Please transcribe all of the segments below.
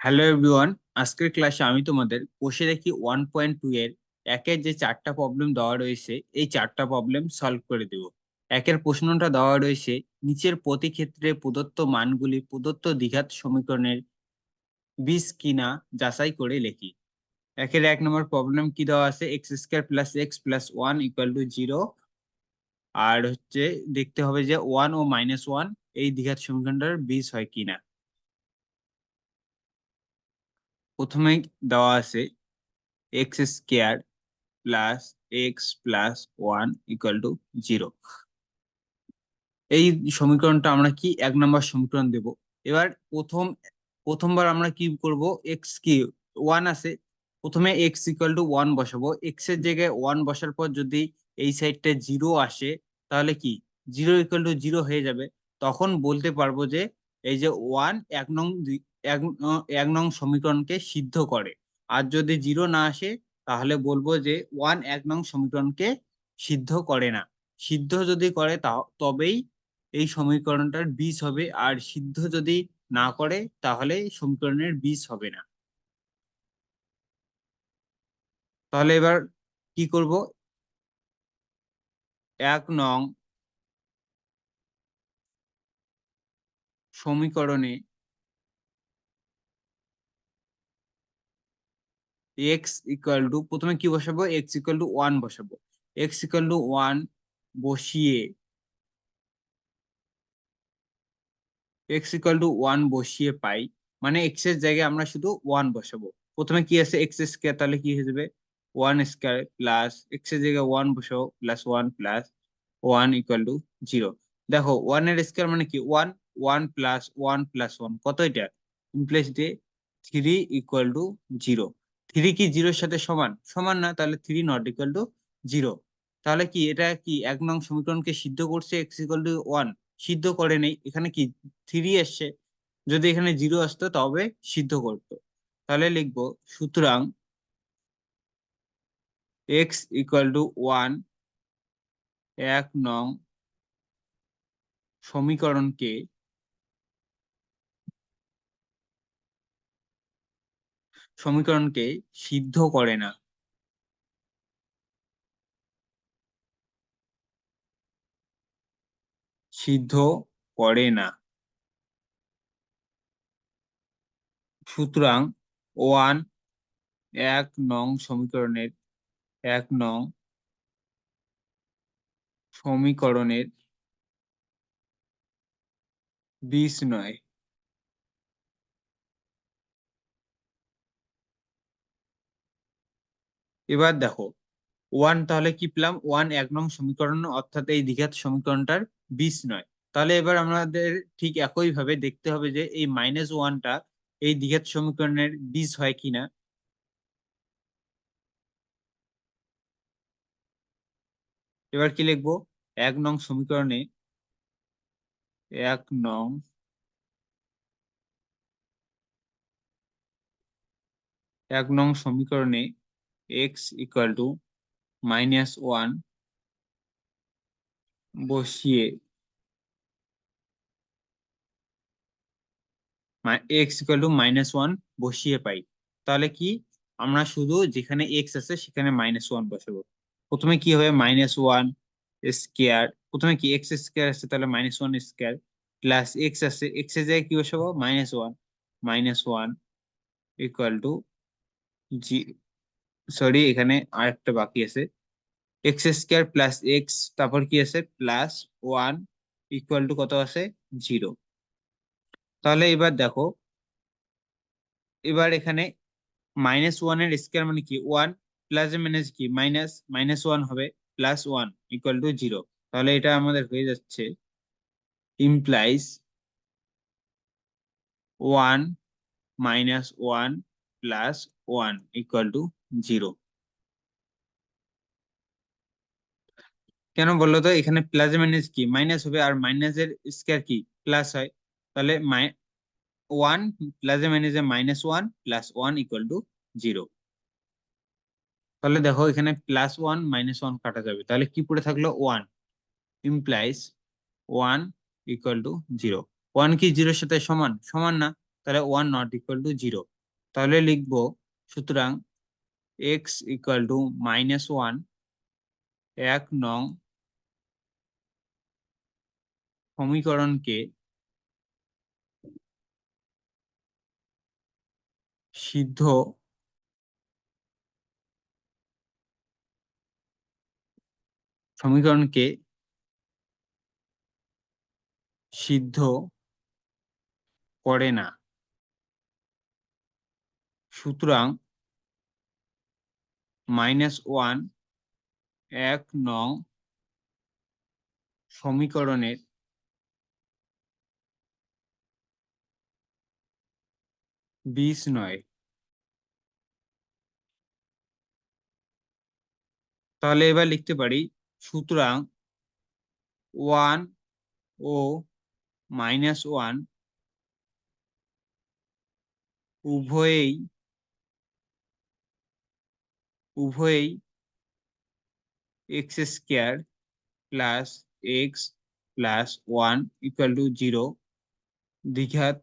Hello everyone. আজকের ক্লাসে আমি তোমাদের কোষে দেখি 1.2 এর একের যে চারটা প্রবলেম দেওয়া রয়েছে এই চারটা প্রবলেম সলভ করে দেব। একের প্রশ্নটা দেওয়া রয়েছে, নিচের প্রতি ক্ষেত্রে প্রদত্ত মানগুলি প্রদত্ত দ্বিঘাত সমীকরণের বীজ কিনা যাচাই করে লিখি। একের 1 নম্বর প্রবলেম কি দেওয়া আছে, X square plus X plus one equal to zero. আর হচ্ছে দেখতে হবে যে ওয়ান ও মাইনাস ওয়ান এই দ্বিঘাত সমীকরণটার বীজ হয় কিনা। প্রথমে দেওয়া আছে X square plus X plus one equal to zero. এই সমীকরণটা আমরা কি 1 নম্বর সমীকরণ দেব। এবার প্রথমবার আমরা কি করব, এক্স কি ওয়ান আছে, প্রথমে এক্স ইকুয়াল টু ওয়ান বসাবো। এক্স এর জায়গায় ওয়ান বসার পর যদি এই সাইডটা জিরো আসে তাহলে কি জিরো ইকুয়াল টু জিরো হয়ে যাবে। তখন বলতে পারবো যে এই যে ওয়ান এক নং সমীকরণকে সিদ্ধ করে। আর যদি জিরো না আসে তাহলে বলবো যে ওয়ান 1 নং সমীকরণকে সিদ্ধ করে না। সিদ্ধ যদি করে তবেই এই সমীকরণটার বীজ হবে, আর সিদ্ধ যদি না করে তাহলে এই সমীকরণের বীজ হবে না। তাহলে এবার কি করব, 1 নং সমীকরণে এক্স ইকুয়াল টু, প্রথমে কি বসাবো, এক্স ইকুয়াল টু ওয়ান বসাবো। এক্স ইকুয়াল টু ওয়ান বসিয়ে এক্স ইকুয়াল টু ওয়ান বসিয়ে পাই, মানে এক্স এর জায়গায় আমরা শুধু ওয়ান বসাবো। প্রথমে কি আছে এক্স স্কোয়ার, তাহলে কি হয়ে যাবে ওয়ান স্কোয়ার প্লাস এক্স এর জায়গায় ওয়ান বসাবো plus one plus one equal to zero. দেখো ওয়ান এর স্কোয়ার মানে কি one, one plus one plus one কত, এটা ইমপ্লিস দিয়ে three equal to zero. Three কি জিরোর সাথে সমান? সমান না, তাহলে three not equal to zero. তাহলে কি এটা কি 1 নং সমীকরণকে সিদ্ধ করছে এক্স ইকুয়াল টু ওয়ান? সিদ্ধ করে নেই, এখানে কি থ্রি এসছে। যদি এখানে জিরো আসতো তবে সিদ্ধ করতো। তাহলে লিখবো সুতরাং এক্স ইকুয়াল টু ওয়ান 1 নং সমীকরণকে সমীকরণকে সিদ্ধ করে না। সিদ্ধ করে না। সুতরাং ওয়ান 1 নং সমীকরণের 1 নং সমীকরণের বীজ নয়। এবার দেখো ওয়ান, তাহলে কি পেলাম, ওয়ান 1 নং সমীকরণ অর্থাৎ এই দ্বিঘাত সমীকরণটার বীজ নয়। তাহলে এবার আমাদের ঠিক একই ভাবে দেখতে হবে যে এই মাইনাস ওয়ানটা এই দ্বিঘাত সমীকরণের বীজ হয় কিনা। এবার কি লিখবো, 1 নং সমীকরণে 1 নং 1 নং সমীকরণে X equal to minus one বসিয়ে X equal to minus one বসিয়ে পাই। তাহলে কি আমরা শুধু যেখানে এক্স আছে সেখানে মাইনাস ওয়ান বসাবো। প্রথমে কি হবে মাইনাস ওয়ান স্কোয়ার, প্রথমে কি এক্স স্কোয়ার আছে তাহলে minus one square plus x আছে, এক্স এর জায়গায় কি বসাবো minus one, minus one equal two জি, সরি এখানে আরেকটা বাকি আছে, এক্স স্কোয়ার প্লাস এক্স, তারপর কি আছে প্লাস ওয়ান ইকুয়াল টু কত আছে জিরো। তাহলে এবার দেখো, এবার এখানে মাইনাস ওয়ানের স্কোয়ার মানে কি ওয়ান, প্লাস মাইনাস কি মাইনাস, মাইনাস ওয়ান হবে plus one equal to zero. তাহলে এটা আমাদের হয়ে যাচ্ছে implies one minus one plus one equal to zero. কেন বললো তো, এখানে প্লাস মাইনাস কি মাইনাস হবে আর মাইনাসের স্কোয়ার কি প্লাস হয়। তাহলে ওয়ান প্লাস মাইনাসে minus one plus one equal to zero. তাহলে দেখো এখানে প্লাস ওয়ান মাইনাস ওয়ান কাটা যাবে, তাহলে কি পড়ে থাকলো one, implies one equal to zero. One কি জিরোর সাথে সমান? সমান না, তাহলে 1 নট ইকুয়াল টু 0। তাহলে লিখবো সুতরাং x ইকুয়াল টু -1 1 নং সমীকরণকে সিদ্ধ সমীকরণকে সিদ্ধ করে না। সুতরাং -1 1 নং সমীকরণের বীজ নয়। তাহলে এবার লিখতে পারি সুতরাং 1 ও -1 উভয়েই x square plus X plus 1 equal to 0 দ্বিঘাত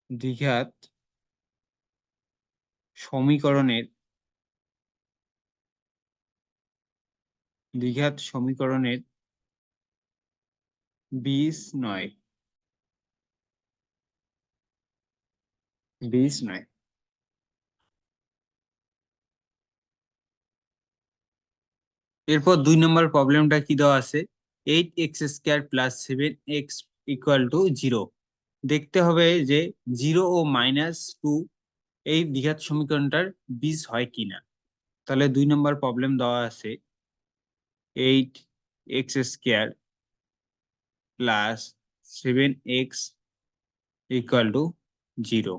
দ্বিঘাত সমীকরণের বীজ নয়। এরপর 2 নম্বর প্রবলেমটা কি দেওয়া আছে 8x² plus 7x equal to 0। দেখতে হবে যে 0 ও -2 এই দ্বিঘাত সমীকরণটার বীজ হয় কিনা। তাহলে 2 নম্বর প্রবলেম দেওয়া আছে 8x² plus 7x equal to 0।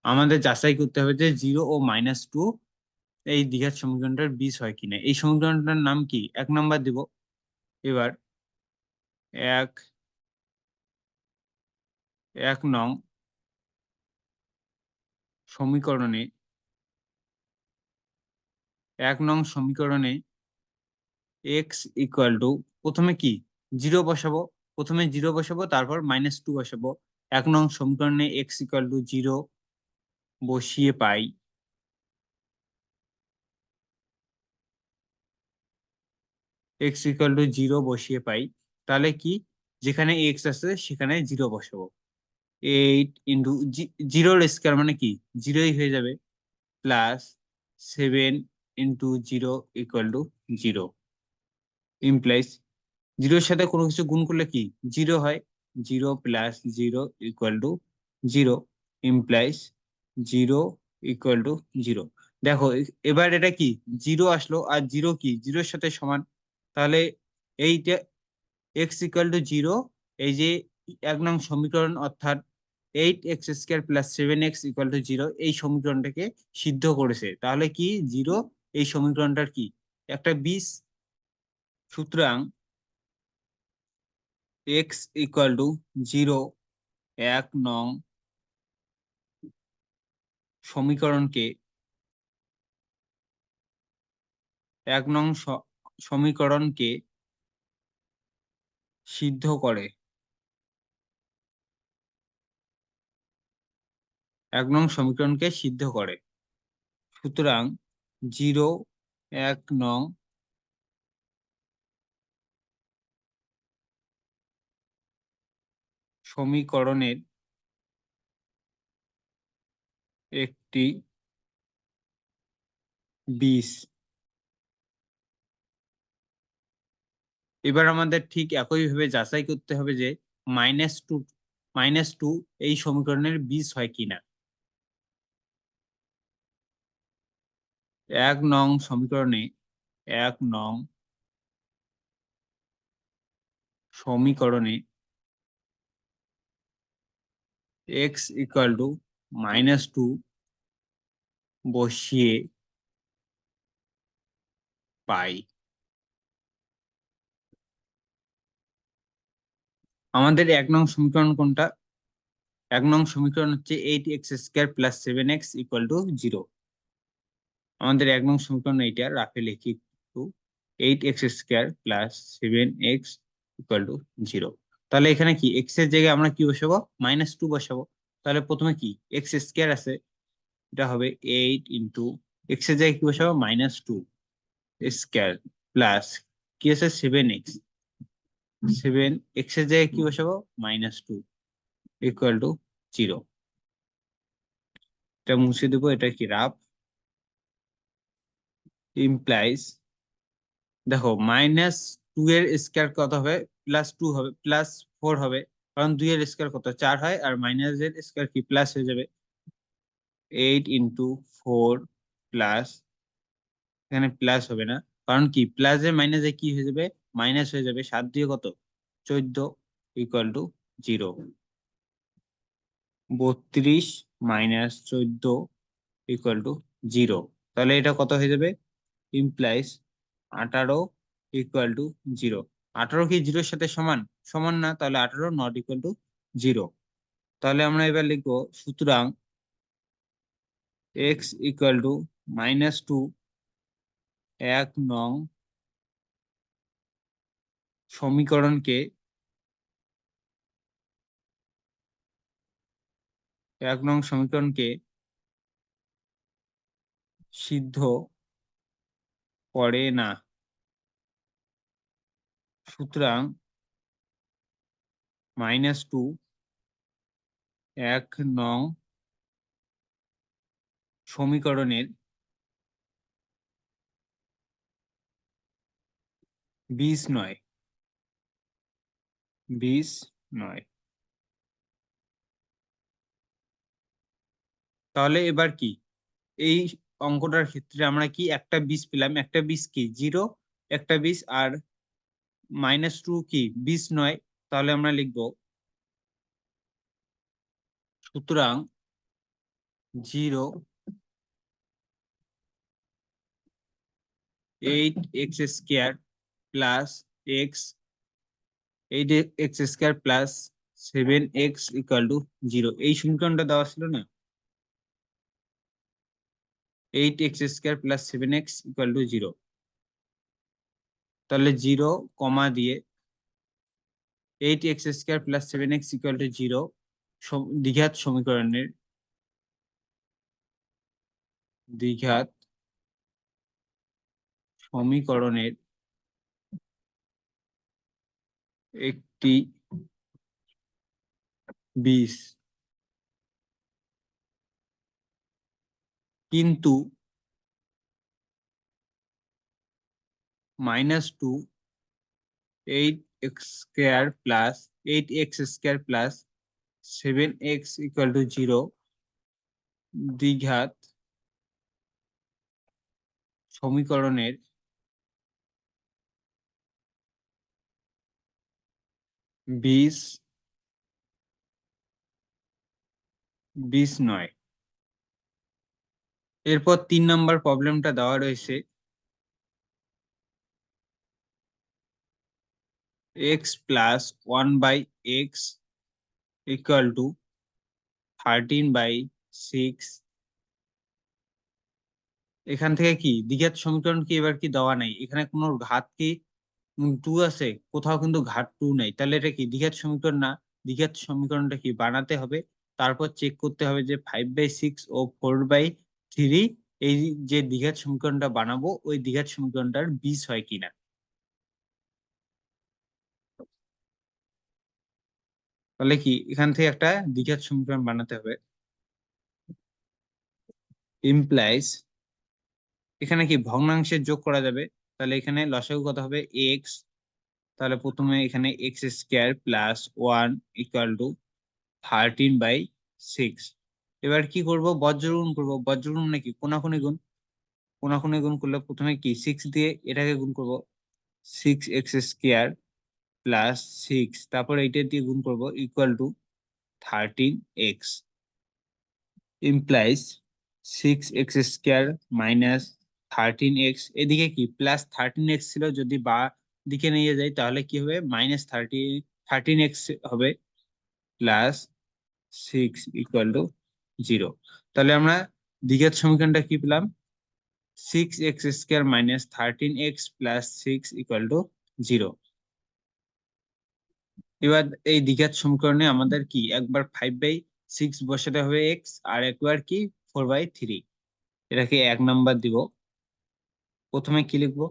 আমাদের যাচাই করতে হবে যে 0 ও -2 এই দ্বিঘাত সমীকরণটার বীজ হয় কিনা। এই সমীকরণটার নাম কি 1 নম্বর দিব। এবার 1 নং সমীকরণে 1 নং সমীকরণে x ইকুয়াল টু প্রথমে কি 0 বসাবো, তারপর -2 বসাবো। 1 নং সমীকরণে x ইকুয়াল টু 0 বসিয়ে পাই তাহলে কি যেখানে x আছে সেখানে 0 বসাবো। 8 ইন্টু 0 স্কোয়ার মানে কি 0ই হয়ে যাবে, plus 7 into 0 equal to 0 implies 0-এর সাথে কোনো কিছু গুণ করলে কি 0 হয়। 0 plus 0 equal to 0 implies 0 equal to 0। দেখো এবার এটা কি 0 আসলো আর 0 কি 0-এর সাথে সমান। তাহলে এইটা x ইকুয়াল টু 0 এই যে 1 নং সমীকরণ অর্থাৎ 8x² plus 7x equal to 0 এই সমীকরণটাকে সিদ্ধ করেছে। তাহলে কি 0 এই সমীকরণটার কি একটা বীজ। সুতরাং x ইকুয়াল টু 0 1 নং সমীকরণকে 1 নং সমীকরণকে সিদ্ধ করে। 1 নং সমীকরণকে সিদ্ধ করে। সুতরাং 0 1 নং সমীকরণের একটি বীজ। এবার আমাদের ঠিক একইভাবে যাচাই করতে হবে যে -2 এই সমীকরণের বীজ হয় কিনা। 1 নং সমীকরণে 1 নং সমীকরণে x ইকুয়াল টু -2 বসিয়ে পাই। আমাদের 1 নং সমীকরণ কোনটা 1 নং সমীকরণ হচ্ছে 8x² plus 7x equal to 0। আমাদের 1 নং সমীকরণ এইটা রাফে লিখি একটু 8x² plus 7x equal to 0। তাহলে এখানে কি এক্স এর জায়গায় আমরা কি বসাবো, -2 বসাবো। তাহলে প্রথমে কি x² আছে, এটা হবে 8 ইন্টু এক্স এর জায়গায় কি বসাবো, -2 স্কয়ার প্লাস কি আছে 7x, 7x এর জায়গায় কি বসাবো, -2 ইকুয়াল টু 0। এটা মুছে দেবো, এটা কি রাফ, ইমপ্লাইজ দেখো -2 এর স্কয়ার কত হবে, +2 হবে, +4 হবে, কারণ 2 এর স্কয়ার কত 4 হয়, আর মাইনাস এর স্কয়ার কি প্লাস হয়ে যাবে, 8 ইন্টু 4 প্লাস, এখানে প্লাস হবে না, কারণ কি প্লাসে মাইনাসে কি হয়ে যাবে, মাইনাস হয়ে যাবে, 7 দিয়ে কত 14 equal to 0। 32 minus 14 equal to 0। তাহলে এটা কত হয়ে যাবে, ইমপ্লাইজ 18 ইকুয়াল টু 0। 18 কি 0 এর সাথে সমান, সমান না, তাহলে 18 নট ইকুয়াল টু 0। তাহলে আমরা এবার লিখবো, সুতরাং x ইকুয়াল টু -2 1 নং সমীকরণকে 1 নং সমীকরণকে সিদ্ধ করে না। সুতরাং -2 1 নং সমীকরণের বীজ নয়, বীজ নয়। তাহলে এবার কি এই অঙ্কটার ক্ষেত্রে আমরা কি একটা বীজ পেলাম, একটা বীজ কি 0, একটা বীজ, আর -2 কি বীজ নয়। তাহলে আমরা লিখবো, সুতরাং 0 8x² plus x 8x² plus 7x equal to 0। এই সমীকরণটা দেওয়া ছিল না, 8x² plus 7x equal to 0। তাহলে 0 কমা দিয়ে 8x² plus 7x equal to 0 দ্বিঘাত সমীকরণের, দ্বিঘাত সমীকরণের একটি বীজ, কিন্তু -2 8x² plus 8x² plus 7x equal to 0 দ্বিঘাত সমীকরণের বীজ, বীজ নয়। এরপর 3 নম্বর প্রবলেমটা দেওয়া রয়েছে, x plus 1/x equal to 13/6। এখান থেকে কি দ্বিঘাত সমীকরণ কি এবার কি দেওয়া নাই, এখানে কোনো ঘাত কি 2 আছে, কোথাও কিন্তু ঘাত 2 নাই, তাহলে এটা কি দ্বিঘাত সমীকরণ না। দ্বিঘাত সমীকরণটা কি বানাতে হবে, তারপর চেক করতে হবে যে 5/6 ও 4/3 এই যে দ্বিঘাত সমীকরণটা বানাবো ওই দ্বিঘাত সমীকরণটার বীজ হয় কিনা। তাহলে কি এখান থেকে একটা দ্বিঘাত সমীকরণ বানাতে হবে, ইমপ্লাইজ এখানে কি ভগ্নাংশের যোগ করা যাবে। তাহলে এখানে লসাগু কত হবে, এক্স, তাহলে প্রথমে এখানে x² প্লাস 1 ইকুয়াল টু 13/6। এবার কি করব, বজ্রগুণ করব, বজ্রগুণ নাকি কোনাকুনি গুণ, কোনাকুনি গুণ করলে প্রথমে কি 6 দিয়ে এটাকে গুণ করব, 6x² প্লাস 6, তারপর এইটা দিয়ে গুণ করব equal to 13x, implies 6x² minus 13x, এদিকে কি +13x ছিল, যদি বা দিকে নিয়ে যাই তাহলে কি হবে, -13x হবে, +6 ইকুয়াল টু 0। তাহলে আমরা দ্বিঘাত সমীকরণটা কি পেলাম, 6x² মাইনাস 13x+6 = 0। এবার এই দ্বিঘাত সমীকরণে আমাদের কি একবার 5/6 বসাতে হবে এক্স, আর একবার কি 4/3। এটাকে 1 নাম্বার দিব। প্রথমে কি লিখবো?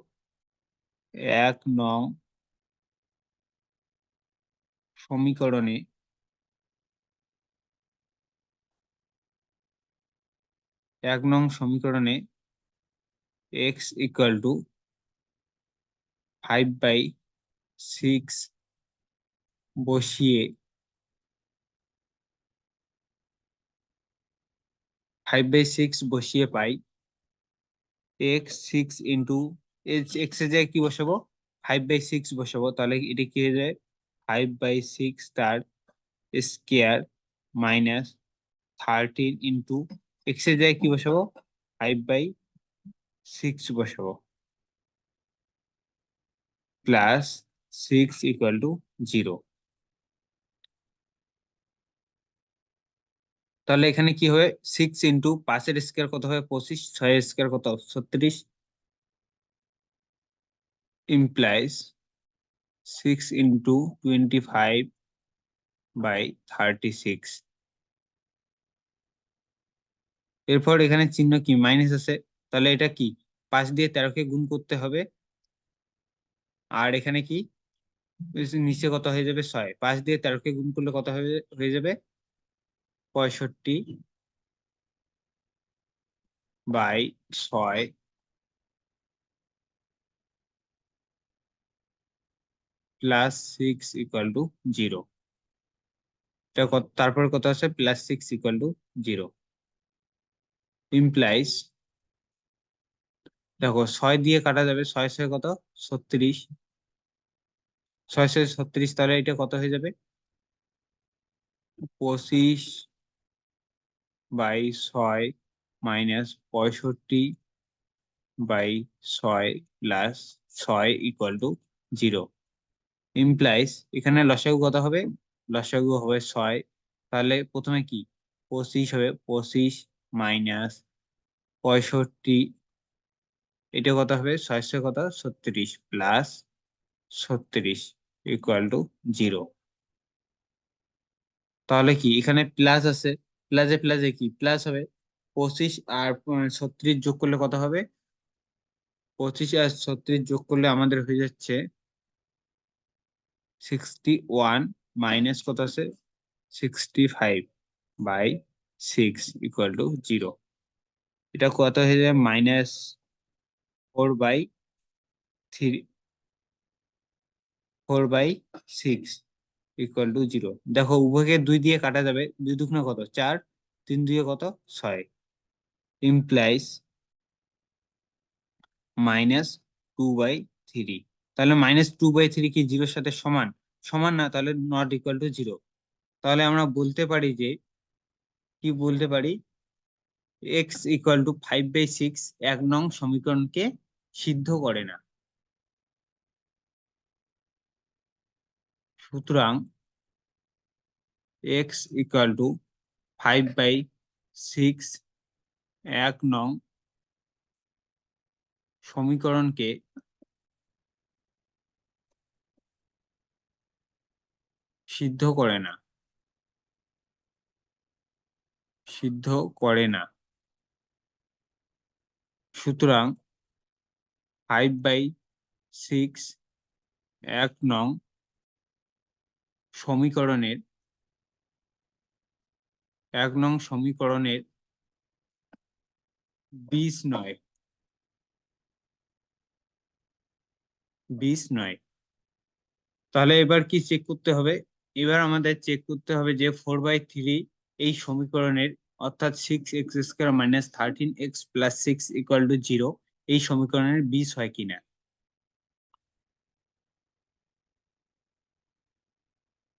1 নং সমীকরণে 1 নং সমীকরণে x = 5/6 বসিয়ে 5/6 বসিয়ে পাই x 6 ইন্টু এক্স এর জায়গায় কি বসাবো? 5/6 বসাবো, তাহলে এটা কি হয়ে যায়? 5/6 তার স্কোয়ার মাইনাস 13 ইন্টু এক্স এর জায়গায় কি বসাবো? 5/6 বসাবো প্লাস 6 = 0। তাহলে এখানে কি হবে? 6 × 5 এর স্কোয়ার কত হবে? 25। 6 এর স্কোয়ার কত? 36। ইমপ্লাইজ 6 × 25/36। এরপর এখানে চিহ্ন কি? মাইনাস আছে, তাহলে এটা কি? 5 দিয়ে 13কে গুণ করতে হবে। আর এখানে কি? নিচে কত হয়ে যাবে? 6। 5 দিয়ে 13কে গুণ করলে কত হয়ে যাবে? 65/6 প্লাস 6 = 0। তারপর কত আছে? প্লাস 6 = 0। ইমপ্লাইজ, দেখো 6 দিয়ে কাটা যাবে, 6 6 কত? 36। 6 6 36, তাহলে এটা কত হয়ে যাবে? 25/6 মাইনাস 65/6 প্লাস 6 = 0। ইমপ্লাইজ এখানে লসাগু কত হবে? লসাগু হবে 6। তাহলে প্রথমে কি? 25 হবে, 25 মাইনাস 65, এটা কত হবে? 6 6 কত? 36 প্লাস 36 = 0। তাহলে কি এখানে প্লাস আছে, প্লাসে প্লাসে কি প্লাস হবে? 25 আর 36 যোগ করলে কত হবে? 25 আর 36 যোগ করলে আমাদের হয়ে যাচ্ছে 61 মাইনাস কত আছে? 65/6 = 0। এটা কত হয়ে যায়? -4/3, 4/6 = 0। দেখো উভয়কে 2 দিয়ে কাটা যাবে, 2 দুগুণে কত? 4, 3 দুয়ে কত? 6। ইমপ্লাইজ -2/3। তাহলে -2/3 কি 0-র সাথে সমান? সমান না, তাহলে নট ইকুয়াল টু 0। তাহলে আমরা বলতে পারি যে, কি বলতে পারি? x = 5/6 1 নং সমীকরণকে সিদ্ধ করে না। সুতরাং x = 5/6 1 নং সমীকরণকে সিদ্ধ করে না, সিদ্ধ করে না। সুতরাং 5/6 1 নং সমীকরণের 1 নং সমীকরণের বীজ নয়, বীজ নয়। তাহলে এবার কি চেক করতে হবে? এবার আমাদের চেক করতে হবে যে 4/3 এই সমীকরণের, অর্থাৎ 6x² মাইনাস 13x প্লাস 6 = 0 এই সমীকরণের বীজ হয় কিনা।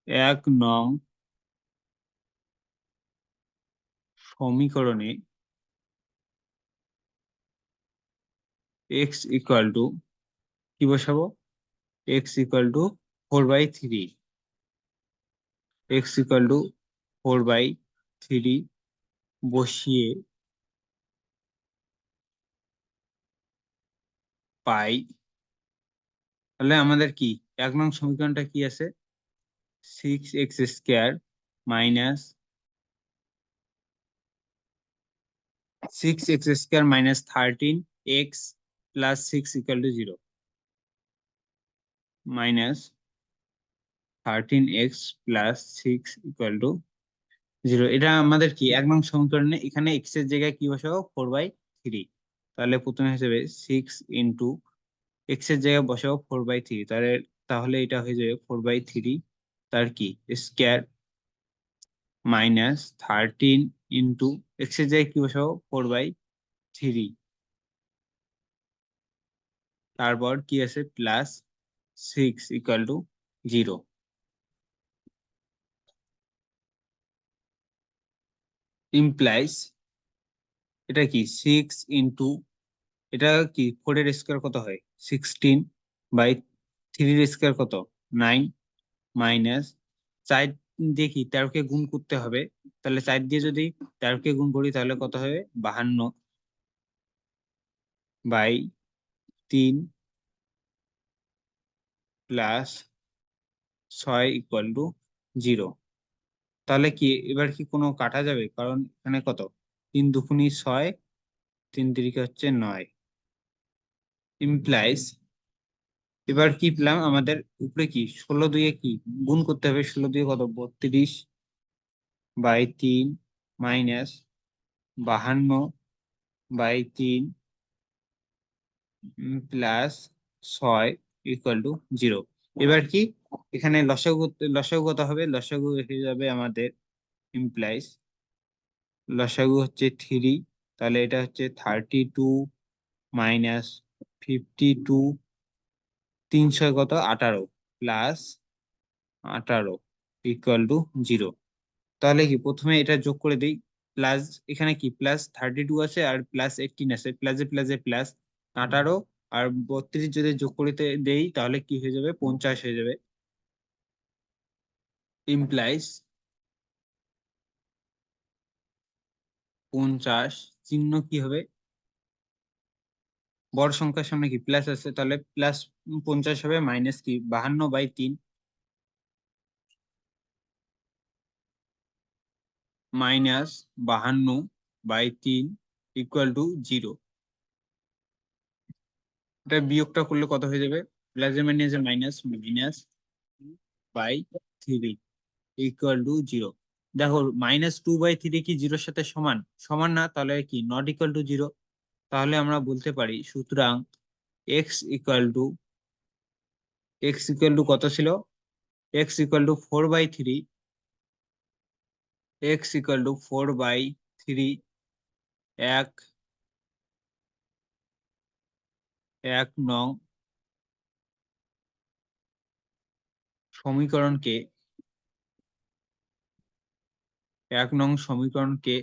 1 নং সমীকরণে x = কি বসাবো? x = 4/3, x = 4/3 বসিয়ে পাই। তাহলে আমাদের কি 1 নং সমীকরণটা কি আছে? 6x² minus 6x² minus 13x plus 6 equal to 0 minus 13x plus 6 equal to 0। এটা আমাদের কি 1 নং সমীকরণে এখানে x এর জায়গায় কি বসাবো? 4/3। তাহলে প্রথমে হিসেবে 6 × x এর জায়গায় বসাবো 4/3। তাহলে তাহলে এটা হয়ে যাবে 4/3 তার কি স্কয়ার মাইনাস 13 x এর জায়গায় কি বসাবো? 4/3। তারপর কি আছে? Plus 6 equal to 0। ইমপ্লাইজ এটা কি 6 এটা কি 4 এর স্কয়ার কত হয়? 16/3 এর স্কয়ার কত? 9 মাইনাস 4 দিয়ে কি 13 কে গুণ করতে হবে। তাহলে 4 দিয়ে যদি 13 কে গুণ করি তাহলে কত হবে? 52/3 প্লাস 6 ইকুয়াল টু 0। তাহলে কি এবার কি কোনো কাটা যাবে? কারণ এখানে কত 3 দুগুণী 6, 3 তিরিকে হচ্ছে 9। ইমপ্লাইজ এবার কি পেলাম? আমাদের উপরে কি 16 দিয়ে কি গুণ করতে হবে। 16 দিয়ে কত? 32/3 মাইনাস 52/3 প্লাস 6 ইকুয়াল টু 0। এবার কি এখানে লসাগু কত হবে? লসাগু হয়ে যাবে আমাদের ইমপ্লাইজ লসাগু হচ্ছে 3। তাহলে এটা হচ্ছে 32 মাইনাস 52, 3 × 6 কত? 18 প্লাস 18 ইকুয়াল টু 0। তাহলে কি প্রথমে এটা যোগ করে দিই। প্লাস এখানে কি প্লাস 32 আছে আর প্লাস 18 আছে, প্লাসে প্লাসে প্লাস 18 আর 32 যদি যোগ করতে দেই তাহলে কি হয়ে যাবে? 50 হয়ে যাবে। ইমপ্লাইজ 50 চিহ্ন কি হবে? বড় সংখ্যার সামনে কি প্লাস আছে, তাহলে প্লাস 50 হবে মাইনাস কি 52/3 মাইনাস 52/3 ইকুয়াল টু 0। এটা বিয়োগটা করলে কত হয়ে যাবে? Plus A minus minus minus by 3 equal to 0। দেখো -2/3 কি 0-এর সাথে সমান? সমান না, তাহলে কি নট ইকুয়াল টু 0। তাহলে আমরা বলতে পারি সুতরাং এক্স ইকুয়াল টু কত ছিল? X equal two 4/3। X equal two 4/3 এক 1 নং সমীকরণকে 1 নং সমীকরণকে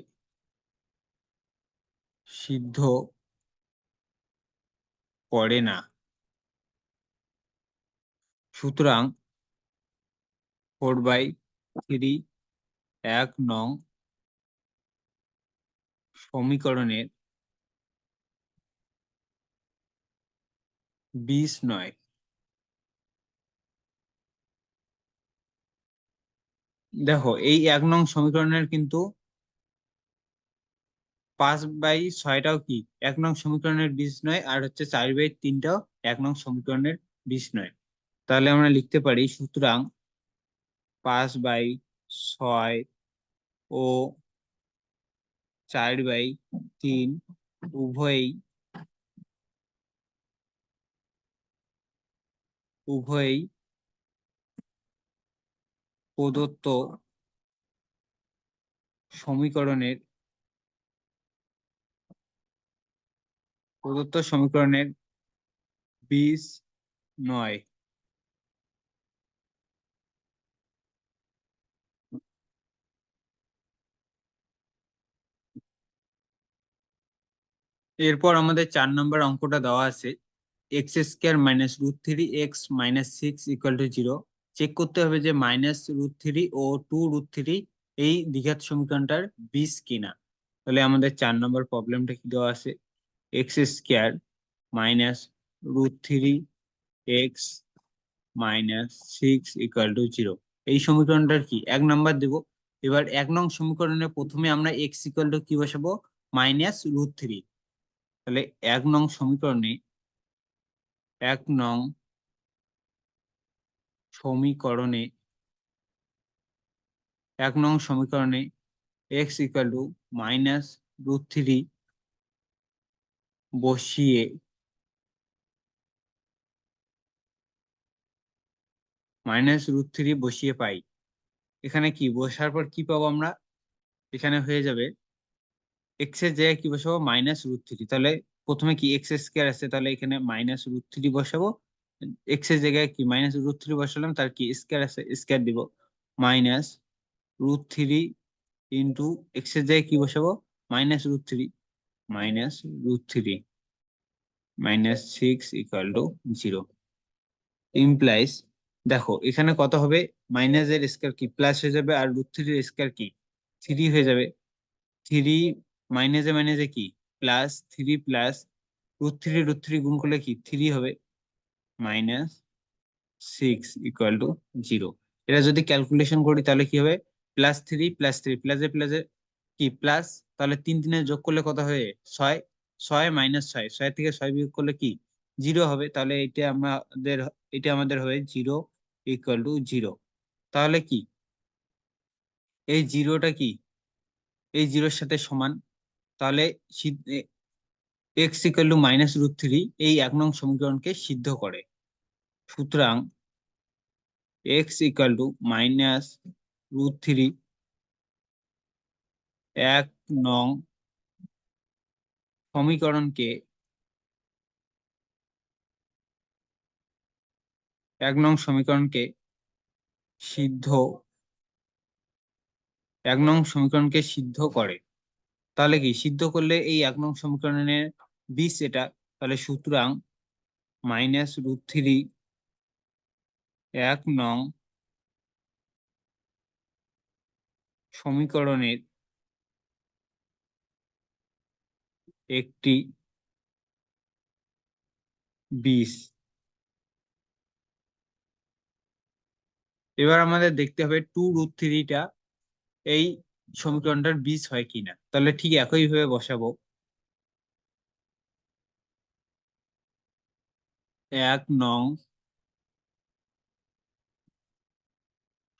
সিদ্ধ করে না। সুতরাং 4/3 1 নং সমীকরণের বীজ নয়। দেখো এই 1 নং সমীকরণের কিন্তু 5/6টাও কি 1 নং সমীকরণের বীজ নয়, আর হচ্ছে 4/3টাও 1 নং সমীকরণের বীজ নয়। তাহলে আমরা লিখতে পারি সুতরাং 5/6 ও 4/3 উভয়ই উভয়ই প্রদত্ত সমীকরণের বীজ নয়। এরপর আমাদের 4 নম্বর অঙ্কটা দেওয়া আছে x² minus √3x minus 6 equal to 0। Check করতে হবে যে -√3 ও 2√3 এই দ্বিঘাত সমীকরণটার বীজ কিনা। তাহলে আমাদের 4 নম্বর প্রবলেমটা কি দেওয়া আছে? x² minus √3x - 6 = 0। এই সমীকরণটার কি 1 নাম্বার দেব। এবার 1 নং সমীকরণে প্রথমে আমরা x = কি বসাবো, -√3। তাহলে 1 নং সমীকরণে 1 নং সমীকরণে 1 নং সমীকরণে x = -√3 বসিয়ে -√3 বসিয়ে পাই। এখানে কি বসার পর কি পাবো আমরা, এখানে হয়ে যাবে x এর জায়গায় কি বসাবো, -√3। তাহলে প্রথমে কি x² আছে, তাহলে এখানে -√3 বসাবো। x এর জায়গায় কি -√3 বসালাম, তার কি স্কয়ার আছে, স্কয়ার দিব। -√3 ইন্টু x এর জায়গায় কি বসাবো, -√3 -√3 -6 = 0 ইমপ্লাইজ। দেখো এখানে কত হবে, মাইনাস এর স্কয়ার কি প্লাস হয়ে যাবে, আর √3 এর স্কয়ার কি 3 হয়ে যাবে। 3 মাইনাসে মাইনাসে কি প্লাস, 3 প্লাস √3 গুণ করলে কি 3 হবে, -6 = 0। এটা যদি ক্যালকুলেশন করি তাহলে কি হবে, +3 +3 প্লাসে প্লাসে কি প্লাস, তাহলে 3 3 যোগ করলে কত হবে, 6। 6 -6, 6 থেকে 6 বিয়োগ করলে কি 0 হবে। তাহলে এটা আমাদের হবে 0 = 0। তাহলে কি এই জিরোটা কি এই জিরোর সাথে সমান। তাহলে x = -√3 এই 1 নং সমীকরণকে সিদ্ধ করে। সুতরাং x = -√3 1 নং সমীকরণকে 1 নং সমীকরণকে সিদ্ধ 1 নং সমীকরণকে সিদ্ধ করে। তাহলে কি সিদ্ধ করলে এই 1 নং সমীকরণের বীজ এটা। তাহলে সুতরাং -√3 1 নং সমীকরণের একটি বীজ। এবার আমাদের দেখতে হবে 2√3টা এই সমীকরণটার বীজ হয় কিনা। তাহলে ঠিক একইভাবে বসাবো, 1 নং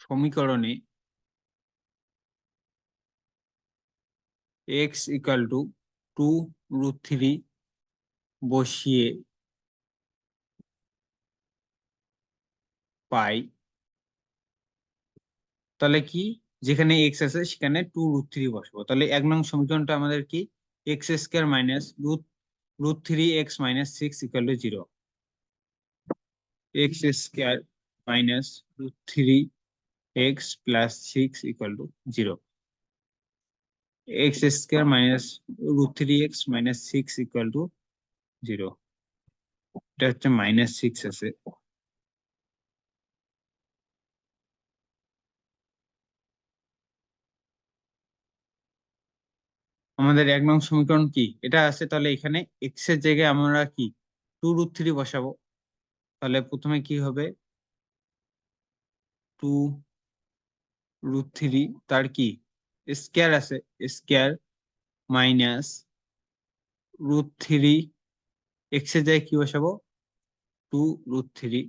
সমীকরণে x = 2√3 বসিয়ে পাই। তাহলে কি যেখানে x আছে সেখানে 2√3 বসাবো। তাহলে 1 নং সমীকরণটা আমাদের কি x² - √3x - 6 = 0। x² - √3x + 6 = 0। x² - √3x - 6 = 0। এটা হচ্ছে -6 আছে। আমাদের 1 নং সমীকরণ কি এটা আছে। তাহলে এখানে x এর জায়গায় আমরা কি 2√3 বসাবো। তাহলে প্রথমে কি হবে, 2√3 তার কি স্কয়ার আছে, স্কয়ার -√3 x এর জায়গায় কি বসাবো, 2√3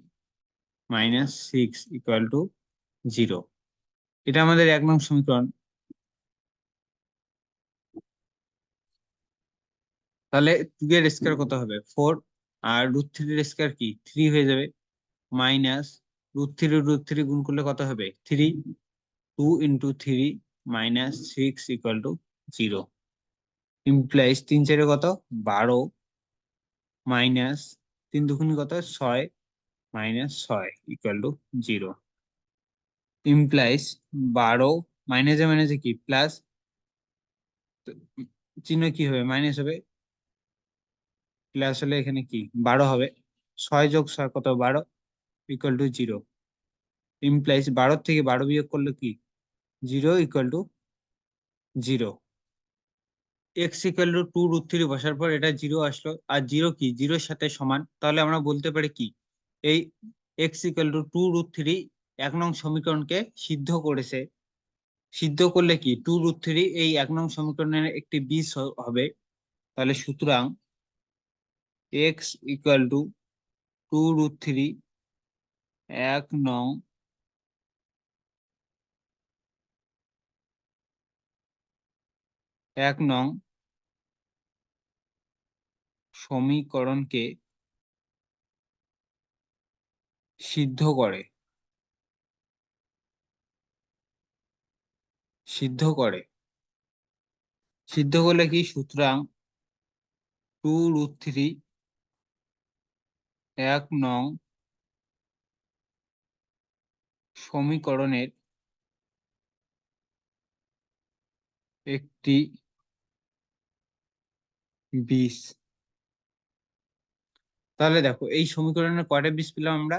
-6 = 0। এটা আমাদের 1 নং সমীকরণ। তাহলে 2 এর স্কয়ার কত হবে, 4, আর √3 এর স্কয়ার কি 3 হয়ে যাবে, -√3 গুণ করলে কত হবে 3। 2 × 3 -6 = 0 ইমপ্লাইজ 3 4 কত 12 মাইনাস 3 দুগুণ কত 6 -6 = 0 ইমপ্লাইজ 12 মাইনাসে মাইনাসে কি প্লাস, চিহ্ন কি হবে মাইনাস হবে, প্লাস হলে এখানে কি 12 হবে। 6 যোগ 6 কত 12 = 0 ইমপ্লাইজ 12 থেকে 12 বিয়োগ করলে কি 0 = 0 এক্স ইকুয়াল টু 2√3 বসার পর এটা 0 আসলো, আর 0 কি, 0-এর সাথে সমান, তাহলে আমরা বলতে পারি কি এই এক্স ইকুয়াল টু 2√3 1 নং সমীকরণকে সিদ্ধ করেছে। সিদ্ধ করলে কি 2√3 এই 1 নং সমীকরণের একটি বীজ হবে। তাহলে সুতরাং এক্স ইকুয়াল টু 2√3 1 নং সমীকরণকে সিদ্ধ করে। সিদ্ধ করে সিদ্ধ করলে কি, সুতরাং 2√3 1 নং সমীকরণের একটি বীজ। তাহলে দেখো এই সমীকরণের কয়টা বীজ পেলাম আমরা?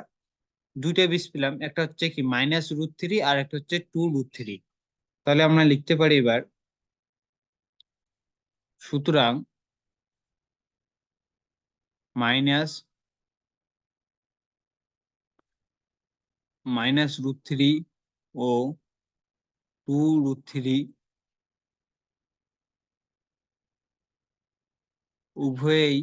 দুইটা বীজ পেলাম, একটা হচ্ছে কি -√3 আর একটা হচ্ছে 2√3। তাহলে আমরা লিখতে পারি এবার, সুতরাং -√3 ও 2√3 উভয়েই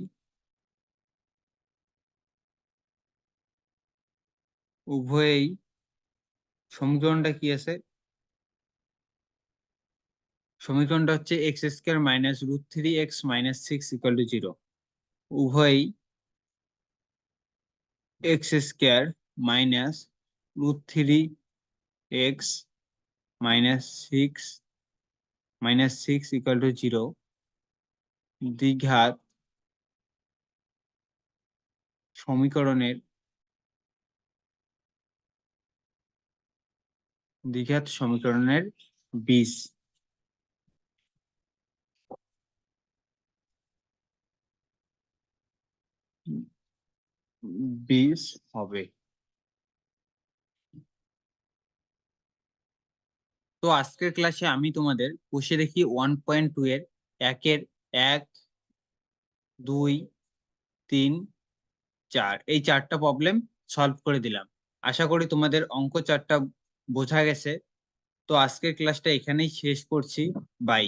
উভয়েই সমীকরণটা কি আছে, সমীকরণটা হচ্ছে x² -√3x - 6 = 0। উভয়ই x² -√3x - 6 = 0 দ্বিঘাত সমীকরণের বীজ। বীজ হবে। তো আজকের ক্লাসে আমি তোমাদের কষে দেখি 1.2 এর 1 2 3 4 এই 4টা প্রবলেম সলভ করে দিলাম। আশা করি তোমাদের অঙ্ক 4টা বোঝা গেছে। তো আজকের ক্লাসটা এখানেই শেষ করছি। বাই।